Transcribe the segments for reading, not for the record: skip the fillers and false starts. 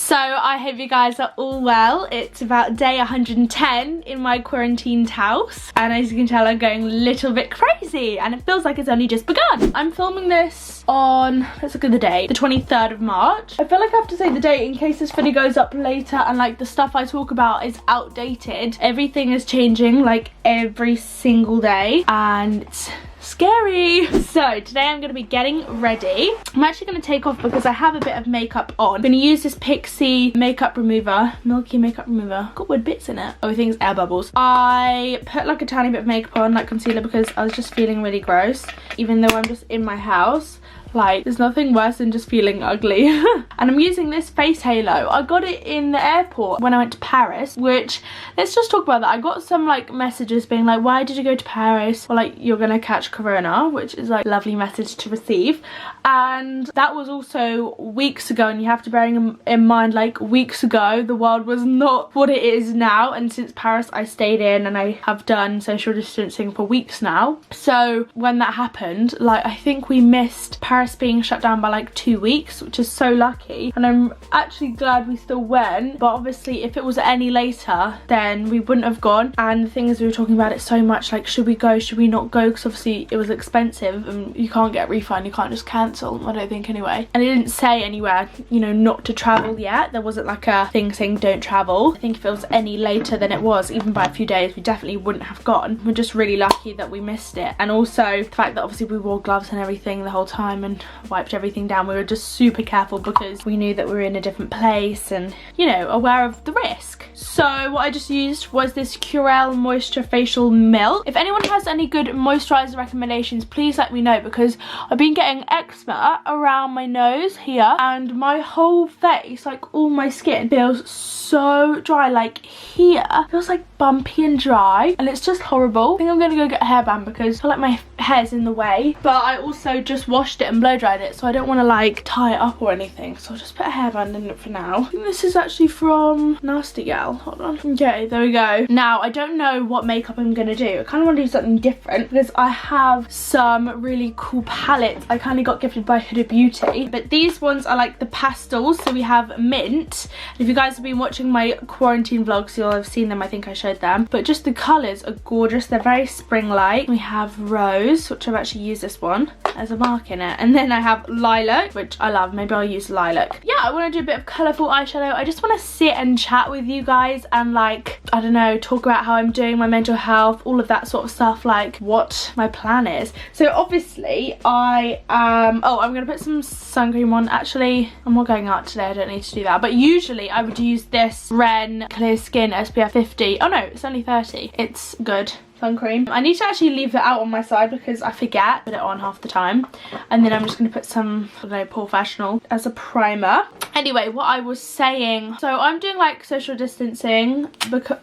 So I hope you guys are all well. It's about day 110 in my quarantined house, and as you can tell, I'm going a little bit crazy and it feels like it's only just begun. I'm filming this on, let's look at the date, the 23rd of March. I feel like I have to say the date in case this video goes up later and like the stuff I talk about is outdated. Everything is changing like every single day and it's scary. So today I'm going to be getting ready. I'm actually going to take off because I have a bit of makeup on. I'm going to use this Pixie makeup remover, milky makeup remover. Got weird bits in it. Oh, I think it's air bubbles. I put like a tiny bit of makeup on, like concealer, because I was just feeling really gross. Even though I'm just in my house, like there's nothing worse than just feeling ugly. And I'm using this face halo. I got it in the airport when I went to Paris, which, let's just talk about that. I got some like messages being like, why did you go to Paris? Or like, you're gonna catch corona, which is like a lovely message to receive. And that was also weeks ago, and you have to bear in mind, like weeks ago the world was not what it is now, and since Paris I stayed in and I have done social distancing for weeks now. So when that happened, like I think we missed Paris being shut down by like 2 weeks, which is so lucky, and I'm actually glad we still went. But obviously if it was any later then we wouldn't have gone. And the thing is, we were talking about it so much, like should we go, should we not go, because obviously it was expensive and you can't get a refund, you can't just cancel, I don't think anyway. And it didn't say anywhere, you know, not to travel yet. There wasn't like a thing saying don't travel. I think if it was any later than it was, even by a few days, we definitely wouldn't have gone. We're just really lucky that we missed it. And also the fact that obviously we wore gloves and everything the whole time and wiped everything down. We were just super careful because we knew that we were in a different place and, you know, aware of the risk. So what I just used was this Curel Moisture Facial Milk. If anyone has any good moisturizer recommendations, please let me know, because I've been getting eczema around my nose here, and my whole face, like all my skin, feels so dry. Like here feels like bumpy and dry, and it's just horrible. I think I'm gonna go get a hairband because I feel like my hair's in the way, but I also just washed it and blow dried it, so I don't want to like tie it up or anything, so I'll just put a hairband in it for now. I think this is actually from Nasty Gal. Hold on. Okay, there we go. Now I don't know what makeup I'm gonna do. I kind of want to do something different because I have some really cool palettes I kind of got gifted by Huda Beauty, but these ones are like the pastels. So we have mint. If you guys have been watching my quarantine vlogs, you'll have seen them. I think I showed them, but just the colours are gorgeous. They're very spring-like. We have rose, which I've actually used this one as a mark in it, and then I have lilac, which I love. Maybe I'll use lilac. Yeah, I want to do a bit of colourful eyeshadow. I just want to sit and chat with you guys and like, I don't know, talk about how I'm doing, my mental health, all of that sort of stuff, like what my plan is. So obviously I I'm gonna put some sun cream on. Actually, I'm not going out today, I don't need to do that, but usually I would use this Ren Clear Skin SPF 50. Oh no, it's only 30. It's good sun cream. I need to actually leave it out on my side because I forget, put it on half the time. And then I'm just gonna put some, I don't know, Professional as a primer. Anyway, what I was saying, so I'm doing like social distancing because,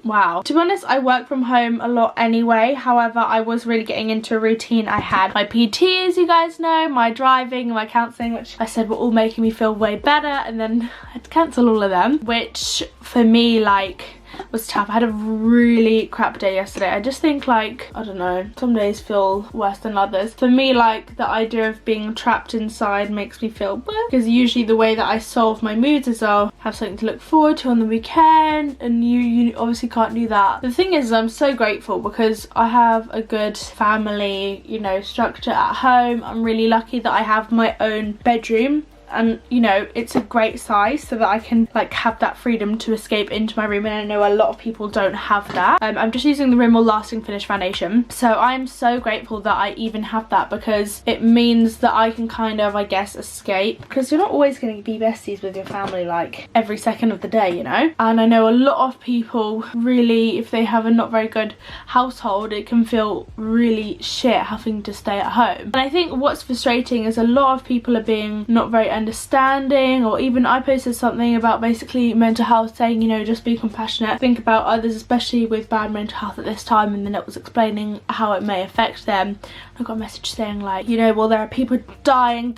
wow, to be honest, I work from home a lot anyway. However, I was really getting into a routine. I had my PT, as you guys know, my driving, my counselling, which I said were all making me feel way better, and then I had to cancel all of them, which for me like was tough. I had a really crap day yesterday. I just think like, I don't know, some days feel worse than others. For me, like the idea of being trapped inside makes me feel bad, because usually the way that I solve my moods is I'll have something to look forward to on the weekend, and you obviously can't do that. The thing is, I'm so grateful because I have a good family, you know, structure at home. I'm really lucky that I have my own bedroom, and you know, it's a great size so that I can like have that freedom to escape into my room, and I know a lot of people don't have that. I'm just using the Rimmel Lasting Finish foundation, so I'm so grateful that I even have that, because it means that I can kind of, I guess, escape, because you're not always going to be besties with your family like every second of the day, you know. And I know a lot of people really, if they have a not very good household, it can feel really shit having to stay at home. And I think what's frustrating is a lot of people are being not very understanding, or even I posted something about basically mental health, saying, you know, just be compassionate, think about others, especially with bad mental health at this time, and then it was explaining how it may affect them. I got a message saying like, you know, well, there are people dying,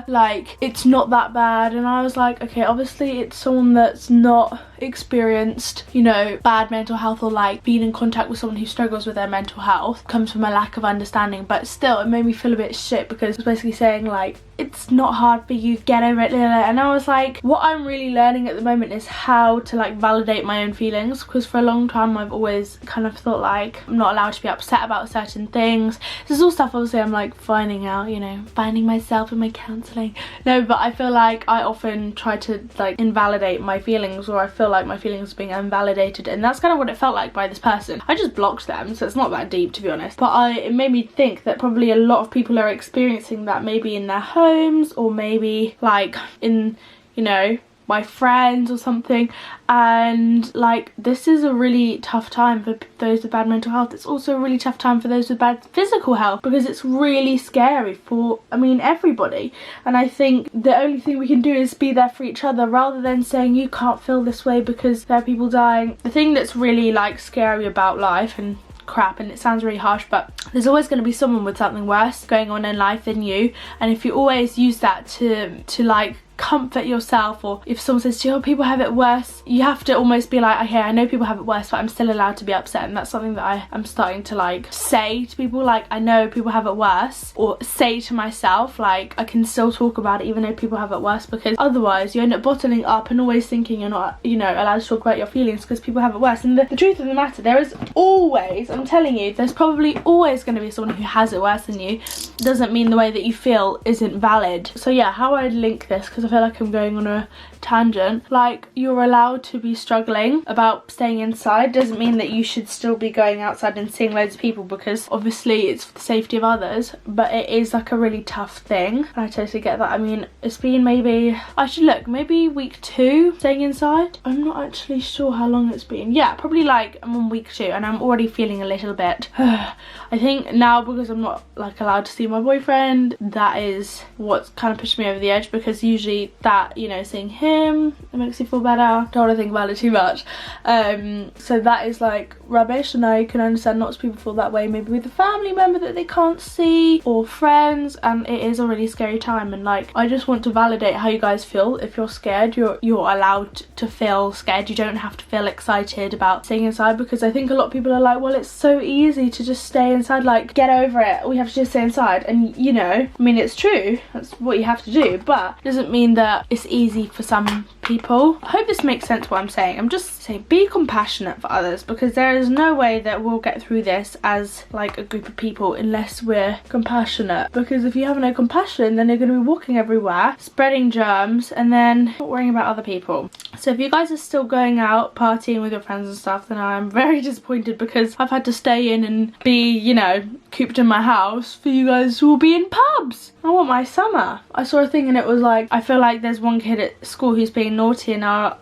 like it's not that bad. And I was like, okay, obviously it's someone that's not experienced, you know, bad mental health, or like being in contact with someone who struggles with their mental health, comes from a lack of understanding. But still, it made me feel a bit shit, because it was basically saying like, it's not hard for you, get over it. And I was like, what I'm really learning at the moment is how to like validate my own feelings, because for a long time I've always kind of thought like I'm not allowed to be upset about certain things. This is all stuff obviously I'm like finding out, you know, finding myself in my counselling. No, but I feel like I often try to like invalidate my feelings, or I feel like my feelings are being invalidated, and that's kind of what it felt like by this person. I just blocked them, so it's not that deep to be honest, but it made me think that probably a lot of people are experiencing that, maybe in their homes, or maybe like in, you know, my friends or something. And like, this is a really tough time for those with bad mental health. It's also a really tough time for those with bad physical health, because it's really scary for, I mean, everybody. And I think the only thing we can do is be there for each other, rather than saying you can't feel this way because there are people dying. The thing that's really like scary about life, and crap, and it sounds really harsh, but there's always going to be someone with something worse going on in life than you. And if you always use that to like comfort yourself, or if someone says to you, oh, people have it worse, you have to almost be like, okay, I know people have it worse, but I'm still allowed to be upset. And that's something that I'm starting to like say to people, like, I know people have it worse, or say to myself, like, I can still talk about it even though people have it worse, because otherwise you end up bottling up and always thinking you're not, you know, allowed to talk about your feelings because people have it worse. And the truth of the matter, there is always, I'm telling you, there's probably always going to be someone who has it worse than you. Doesn't mean the way that you feel isn't valid. So yeah, how I'd link this, because I feel like I'm going on a tangent, like, you're allowed to be struggling about staying inside, doesn't mean that you should still be going outside and seeing loads of people, because obviously it's for the safety of others, but it is like a really tough thing, and I totally get that. I mean, it's been maybe, I should look, maybe week 2 staying inside. I'm not actually sure how long it's been. Yeah, probably like I'm on week 2 and I'm already feeling a little bit I think now, because I'm not like allowed to see my boyfriend, that is what's kind of pushed me over the edge, because usually that, you know, seeing him, it makes you feel better. Don't want to think about it too much. So that is like rubbish, and I can understand lots of people feel that way, maybe with a family member that they can't see, or friends, and it is a really scary time. And like, I just want to validate how you guys feel. If you're scared, you're allowed to feel scared. You don't have to feel excited about staying inside, because I think a lot of people are like, well, it's so easy to just stay inside, like, get over it, we have to just stay inside. And you know, I mean, it's true, that's what you have to do, but it doesn't mean that it's easy for some people. I hope this makes sense what I'm saying. I'm just saying, be compassionate for others, because there is no way that we'll get through this as like a group of people unless we're compassionate. Because if you have no compassion, then you're going to be walking everywhere spreading germs and then not worrying about other people. So if you guys are still going out partying with your friends and stuff, then I'm very disappointed, because I've had to stay in and be, you know, cooped in my house for you guys who will be in pubs. I want my summer. I saw a thing and it was like, I feel like there's one kid at school who's being naughty, and our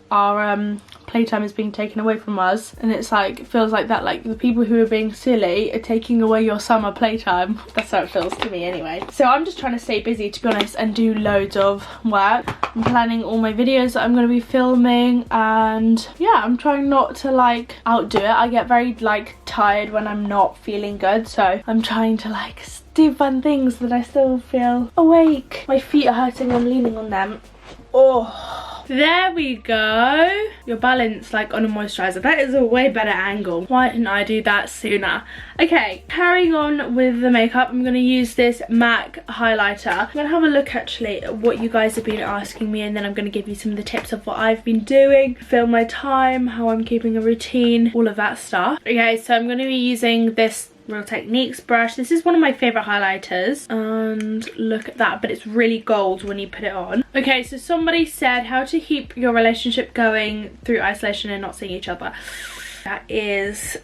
playtime is being taken away from us, and it's like, it feels like that, like the people who are being silly are taking away your summer playtime. That's how it feels to me anyway. So I'm just trying to stay busy, to be honest, and do loads of work. I'm planning all my videos that I'm going to be filming, and yeah, I'm trying not to like outdo it. I get very like tired when I'm not feeling good, so I'm trying to like do fun things that I still feel awake. My feet are hurting, I'm leaning on them. Oh, there we go. Your balance like on a moisturizer. That is a way better angle. Why didn't I do that sooner? Okay, carrying on with the makeup, I'm going to use this MAC highlighter. I'm going to have a look actually at what you guys have been asking me, and then I'm going to give you some of the tips of what I've been doing, fill my time, how I'm keeping a routine, all of that stuff. Okay, so I'm going to be using this Real Techniques brush. This is one of my favorite highlighters, and look at that, but it's really gold when you put it on. Okay, so somebody said how to keep your relationship going through isolation and not seeing each other. That is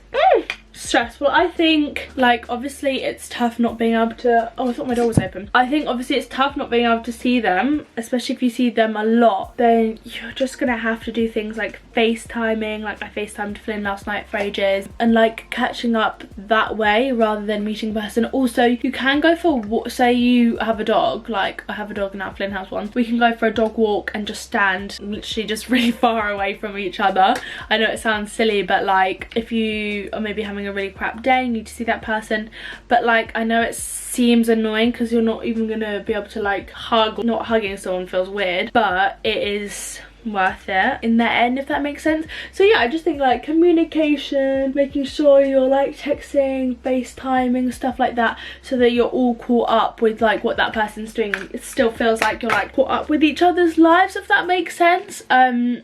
stressful. I think, like, obviously it's tough not being able to, oh, I thought my door was open. I think obviously it's tough not being able to see them, especially if you see them a lot. Then you're just gonna have to do things like FaceTiming. Like, I FaceTimed Flynn last night for ages, and like catching up that way rather than meeting in person. Also, you can go for, say you have a dog, like I have a dog now, Flynn has one. We can go for a dog walk and just stand literally just really far away from each other. I know it sounds silly, but like if you are maybe having a really crap day, you need to see that person, but like I know it seems annoying because you're not even gonna be able to like hug. Not hugging someone feels weird, but it is worth it in the end, if that makes sense. So yeah, I just think like communication, making sure you're like texting, FaceTiming, stuff like that, so that you're all caught up with like what that person's doing. It still feels like you're like caught up with each other's lives, if that makes sense.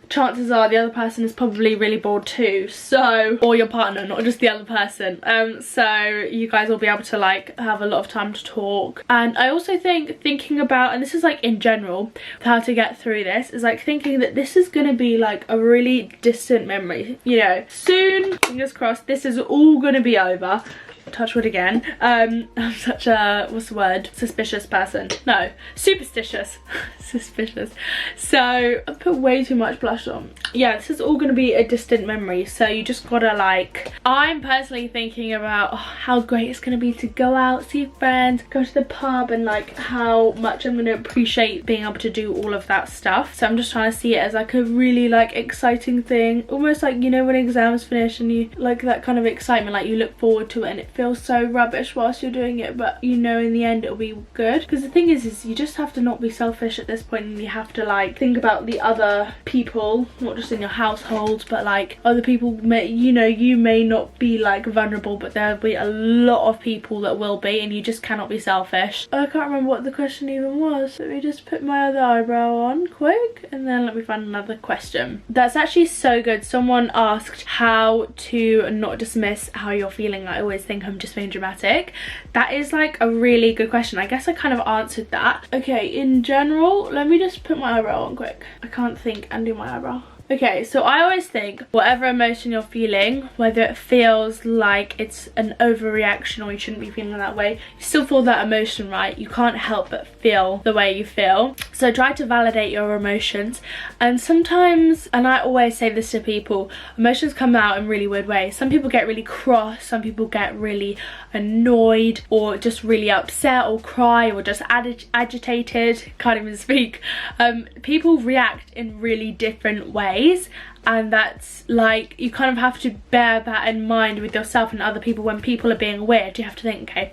Chances are the other person is probably really bored too, so, or your partner, not just the other person. So you guys will be able to like have a lot of time to talk. And I also think thinking about, and this is like in general, how to get through this, is like thinking that this is going to be like a really distant memory, you know, soon, fingers crossed, this is all going to be over. Touch wood again. I'm such a, what's the word, suspicious person. No, superstitious. Suspicious. So I put way too much blush on. Yeah, this is all going to be a distant memory, so you just gotta like, I'm personally thinking about how great it's going to be to go out, see friends, go to the pub, and like how much I'm going to appreciate being able to do all of that stuff. So I'm just trying to see it as like a really like exciting thing, almost like, you know, when exams finish and you like that kind of excitement, like you look forward to it and it feels so rubbish whilst you're doing it, but you know in the end it'll be good. Because the thing is you just have to not be selfish at this point, and you have to like think about the other people, not just in your household, but like other people may, you know, you may not be like vulnerable, but there'll be a lot of people that will be, and you just cannot be selfish. I can't remember what the question even was. Let me just put my other eyebrow on quick, and then let me find another question. That's actually so good. Someone asked how to not dismiss how you're feeling. I always think I'm just being dramatic. That is like a really good question. I guess I kind of answered that. Okay, in general, let me just put my eyebrow on quick. I can't think and do my eyebrow. Okay, so I always think whatever emotion you're feeling, whether it feels like it's an overreaction or you shouldn't be feeling that way, you still feel that emotion, right? You can't help but feel the way you feel. So try to validate your emotions. And sometimes, and I always say this to people, emotions come out in really weird ways. Some people get really cross, some people get really annoyed, or just really upset, or cry, or just agitated, can't even speak. People react in really different ways, and that's like, you kind of have to bear that in mind with yourself and other people. When people are being weird, you have to think, okay,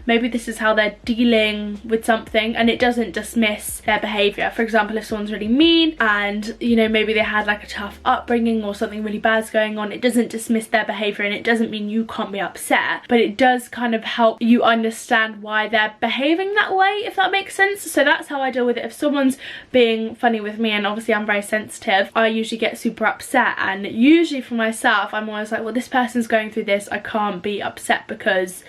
maybe this is how they're dealing with something, and it doesn't dismiss their behavior. For example, if someone's really mean and, you know, maybe they had like a tough upbringing or something really bad's going on, it doesn't dismiss their behavior, and it doesn't mean you can't be upset, but it does kind of help you understand why they're behaving that way, if that makes sense. So that's how I deal with it. If someone's being funny with me, and obviously I'm very sensitive, I usually get super upset, and usually for myself I'm always like, well, this person's going through this, I can't be upset because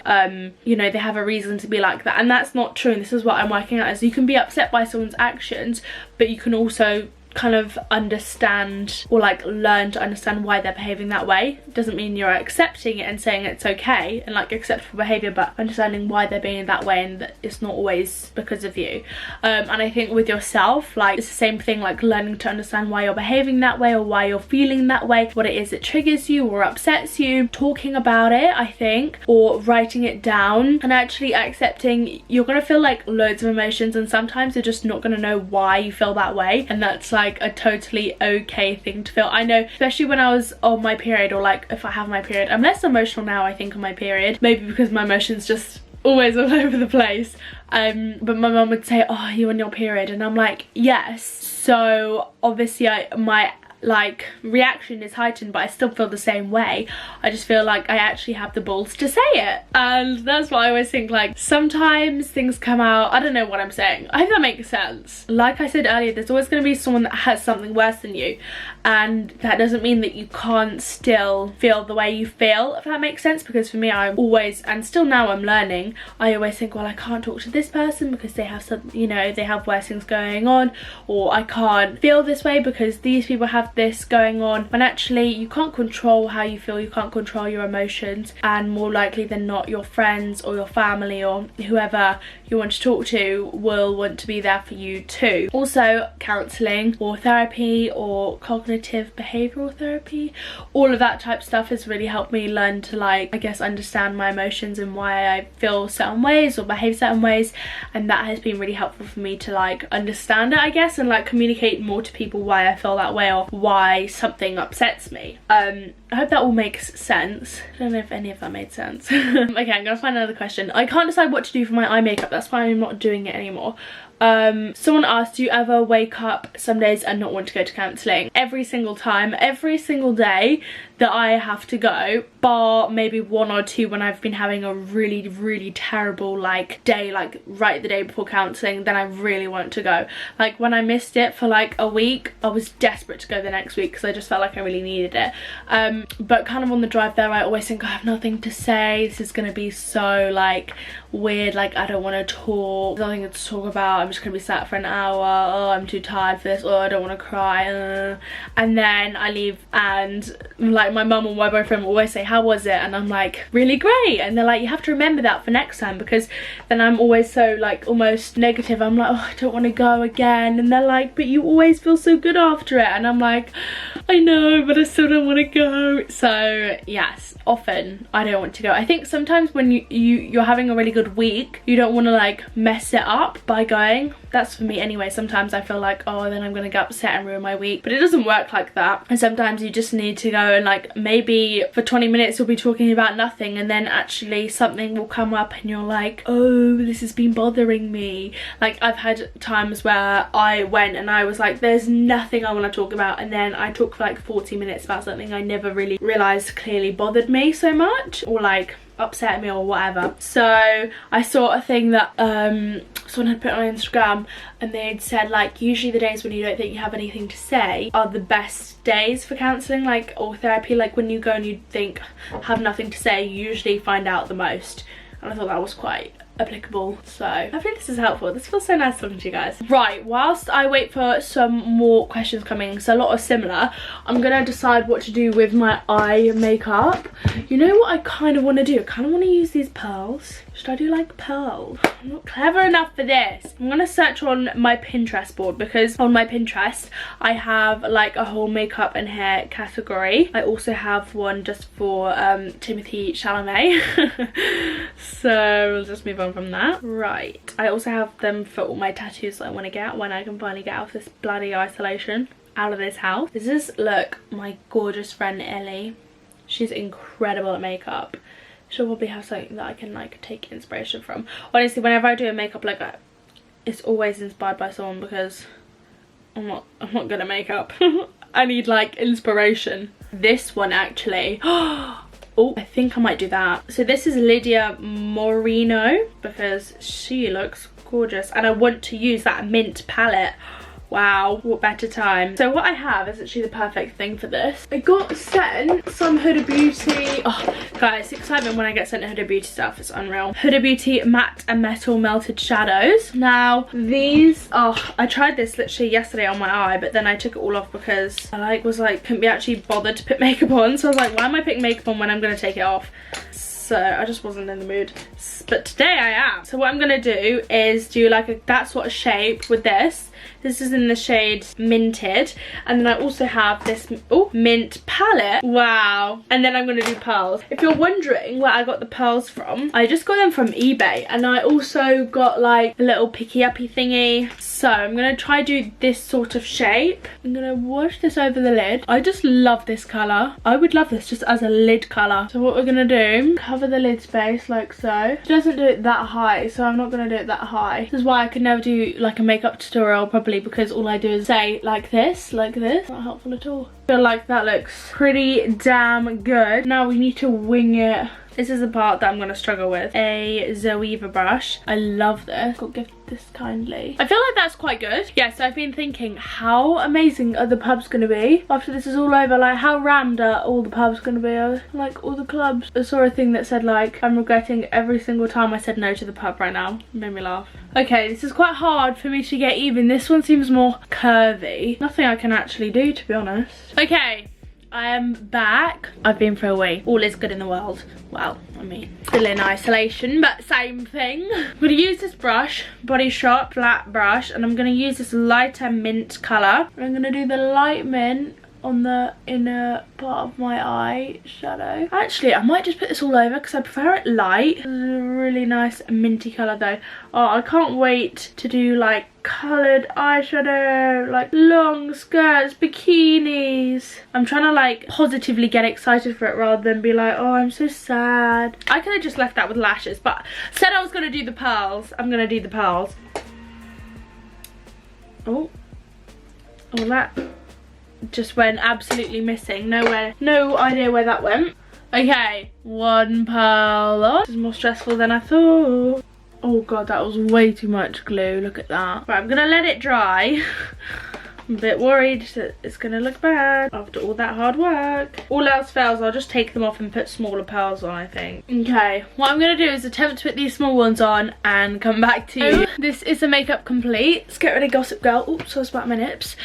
you know, they have a reason to be like that. And that's not true, and this is what I'm working out, is you can be upset by someone's actions, but you can also kind of understand, or like learn to understand why they're behaving that way. It doesn't mean you're accepting it and saying it's okay and like acceptable behavior, but understanding why they're being that way, and that it's not always because of you. And I think with yourself, like it's the same thing, like learning to understand why you're behaving that way, or why you're feeling that way, what it is that triggers you or upsets you, talking about it, I think, or writing it down, and actually accepting you're gonna feel like loads of emotions, and sometimes you're just not gonna know why you feel that way, and that's like a totally okay thing to feel. I know, especially when I was on my period, or like if I have my period, I'm less emotional now, I think, on my period, maybe because my emotions just always all over the place. But my mum would say, oh, you on your period? And I'm like, yes. So obviously my like reaction is heightened, but I still feel the same way. I just feel like I actually have the balls to say it, and that's why I always think, like, sometimes things come out, I don't know what I'm saying, I hope that makes sense. Like I said earlier, there's always going to be someone that has something worse than you, and that doesn't mean that you can't still feel the way you feel, if that makes sense. Because for me, I'm always, and still now I'm learning, I always think, well, I can't talk to this person because they have some, you know, they have worse things going on, or I can't feel this way because these people have this going on. When actually you can't control how you feel, you can't control your emotions, and more likely than not your friends or your family or whoever you want to talk to will want to be there for you too. Also, counselling or therapy or cognitive behavioural therapy, all of that type of stuff has really helped me learn to, like, I guess, understand my emotions and why I feel certain ways or behave certain ways, and that has been really helpful for me to, like, understand it, I guess, and like communicate more to people why I feel that way or why something upsets me. I hope that all makes sense. I don't know if any of that made sense. Okay, I'm gonna find another question. I can't decide what to do for my eye makeup, that's why I'm not doing it anymore. Someone asked, do you ever wake up some days and not want to go to counselling? Every single time, every single day that I have to go, bar maybe 1 or 2 when I've been having a really terrible like day, like right the day before counselling, then I really want to go. Like when I missed it for like a week, I was desperate to go the next week because I just felt like I really needed it. But kind of on the drive there, I always think I have nothing to say, this is gonna be so like weird, like I don't want to talk, nothing to talk about, I'm just gonna be sat for an hour, oh I'm too tired for this, oh I don't want to cry, and then I leave and like my mum or my boyfriend will always say, how was it? And I'm like, really great. And they're like, you have to remember that for next time, because then I'm always so like almost negative. I'm like, oh I don't want to go again, and they're like, but you always feel so good after it. And I'm like, I know, but I still don't want to go. So yes, often I don't want to go. I think sometimes when you're having a really good week, you don't want to like mess it up by going. That's for me anyway. Sometimes I feel like, oh then I'm gonna get upset and ruin my week, but it doesn't work like that. And sometimes you just need to go and like maybe for 20 minutes you'll be talking about nothing, and then actually something will come up and you're like, oh this has been bothering me. Like I've had times where I went and I was like, there's nothing I want to talk about, and then I talked for like 40 minutes about something I never really realised clearly bothered me so much, or like upset me or whatever. So I saw a thing that someone had put on Instagram, and they'd said like usually the days when you don't think you have anything to say are the best days for counselling, like, or therapy. Like when you go and you think have nothing to say, you usually find out the most. And I thought that was quite applicable, so hopefully this is helpful. This feels so nice talking to you guys. Right, whilst I wait for some more questions coming, so a lot are similar, I'm gonna decide what to do with my eye makeup. You know what I kind of want to do? I kind of want to use these pearls. Should I do like pearls? I'm not clever enough for this. I'm gonna search on my Pinterest board, because on my Pinterest I have like a whole makeup and hair category. I also have one just for Timothy Chalamet. So we'll just move on from that. Right, I also have them for all my tattoos that I want to get when I can finally get out of this bloody isolation, out of this house. This is, look, my gorgeous friend Ellie. She's incredible at makeup. She'll probably have something that I can like take inspiration from. Honestly, whenever I do a makeup like that, it's always inspired by someone, because I'm not good at makeup. I need like inspiration. This one actually, oh, I think I might do that. So this is Lydia Moreno, because she looks gorgeous, and I want to use that mint palette. Wow, what better time. So what I have is actually the perfect thing for this. I got sent some Huda Beauty, oh guys, excitement when I get sent Huda Beauty stuff, it's unreal. Huda Beauty matte and metal melted shadows. Now these, oh, I tried this literally yesterday on my eye, but then I took it all off because I couldn't be actually bothered to put makeup on. So I was like, why am I putting makeup on when I'm gonna take it off? So I just wasn't in the mood, but today I am. So what I'm gonna do is do like that sort of shape with this. This is in the shade Minted, and then I also have this mint palette. Wow. And then I'm gonna do pearls. If you're wondering where I got the pearls from, I just got them from eBay, and I also got like a little picky uppy thingy. So I'm gonna try do this sort of shape. I'm gonna wash this over the lid. I just love this colour. I would love this just as a lid colour. So what we're gonna do, cover the lid space like so. It doesn't do it that high, so I'm not gonna do it that high. This is why I could never do like a makeup tutorial properly, because all I do is say like this. Not helpful at all. I feel like that looks pretty damn good. Now we need to wing it. This is the part that I'm going to struggle with. A Zoeva brush. I love this. Got gifted this kindly. I feel like that's quite good. Yes, I've been thinking, how amazing are the pubs going to be after this is all over? Like, how rammed are all the pubs going to be? Like, all the clubs. I saw a thing that said, like, I'm regretting every single time I said no to the pub right now. It made me laugh. Okay, this is quite hard for me to get even. This one seems more curvy. Nothing I can actually do, to be honest. Okay. I am back. I've been for a week. All is good in the world. Well, I mean, still in isolation, but same thing. I'm going to use this brush, Body Shop flat brush, and I'm going to use this lighter mint colour. I'm going to do the light mint on the inner part of my eye shadow. Actually, I might just put this all over because I prefer it light. This is a really nice minty colour though. Oh, I can't wait to do like coloured eyeshadow, like long skirts, bikinis. I'm trying to like positively get excited for it rather than be like, oh, I'm so sad. I could have just left that with lashes, but said I was going to do the pearls. I'm going to do the pearls. Oh, that just went absolutely missing. Nowhere, no idea where that went. Okay, one pearl on. This is more stressful than I thought. Oh god, that was way too much glue. Look at that. Right, I'm gonna let it dry. I'm a bit worried that it's gonna look bad after all that hard work. All else fails, I'll just take them off and put smaller pearls on, I think. Okay, what I'm gonna do is attempt to put these small ones on and come back to you. This is the makeup complete. Let's get rid of Gossip Girl. Oops, I was about my nips.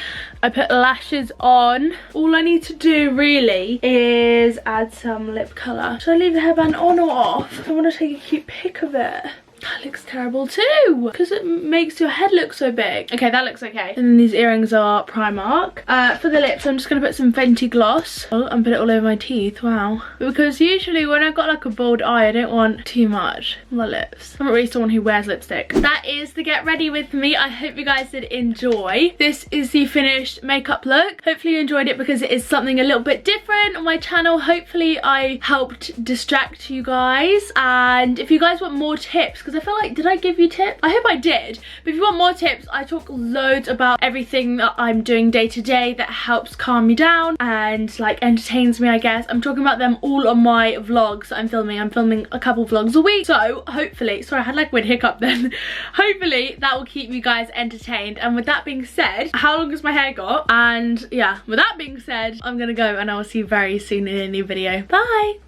I put lashes on. All I need to do really is add some lip colour. Should I leave the hairband on or off? I want to take a cute pic of it. That looks terrible too, because it makes your head look so big. Okay, that looks okay. And then these earrings are Primark. For the lips, I'm just gonna put some Fenty gloss and put it all over my teeth. Wow. Because usually when I've got like a bold eye, I don't want too much on my lips. I'm not really someone who wears lipstick. That is the get ready with me. I hope you guys did enjoy. This is the finished makeup look. Hopefully you enjoyed it because it is something a little bit different on my channel. Hopefully I helped distract you guys. And if you guys want more tips, because I feel like, did I give you tips? I hope I did. But if you want more tips, I talk loads about everything that I'm doing day to day that helps calm me down and like entertains me, I guess. I'm talking about them all on my vlogs that I'm filming. I'm filming a couple vlogs a week. So hopefully, sorry, I had like a weird hiccup then. Hopefully that will keep you guys entertained. And with that being said, how long has my hair got? And yeah, with that being said, I'm gonna go and I will see you very soon in a new video. Bye.